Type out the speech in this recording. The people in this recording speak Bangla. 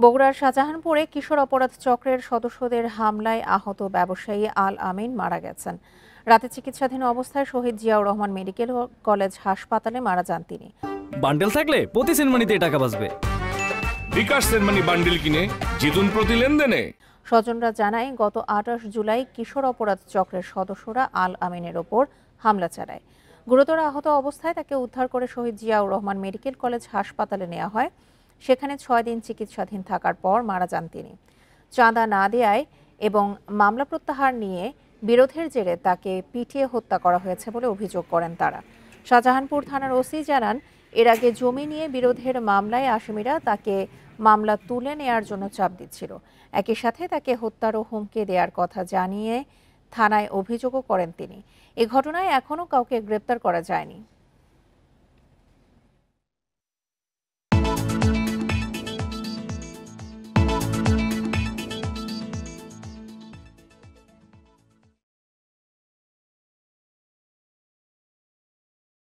বগুড়ার শাহজাহানপুরে কিশোর অপরাধ চক্রের সদস্যদের হামলায় আহত ব্যবসায়ী আল আমিন মারা গেছেন। রাতে চিকিৎসাধীন অবস্থায় শহীদ জিয়াউর রহমান মেডিকেল কলেজ হাসপাতালে মারা যান তিনি। বান্ডেল থাকলে প্রতি সেনমানিতে টাকা বাঁচবে। বিকাশ সেনমানি বান্ডেল কিনে জিতুন প্রতি লেনদেনে। স্বজনরা জানায়, গত 28 জুলাই কিশোর অপরাধ চক্রের সদস্যরা আল আমিনের ওপর হামলা চালায়। গুরুতর আহত অবস্থায় তাকে উদ্ধার করে শহীদ জিয়াউর রহমান মেডিকেল কলেজ হাসপাতালে নেওয়া হয়। সেখানে 6 দিন চিকিৎসাধীন থাকার পর মারা যান তিনি। চাঁদা না দেয়ায় এবং মামলা প্রত্যাহার নিয়ে বিরোধের জেরে তাকে পিটিয়ে হত্যা করা হয়েছে বলে অভিযোগ করেন তারা। শাহজাহানপুর থানার ওসি জানান, এর আগে জমি নিয়ে বিরোধের মামলায় আসামিরা তাকে মামলা তুলে নেয়ার জন্য চাপ দিচ্ছিল। একই সাথে তাকে হত্যারও হুমকি দেওয়ার কথা জানিয়ে থানায় অভিযোগও করেন তিনি। এ ঘটনায় এখনও কাউকে গ্রেপ্তার করা যায়নি।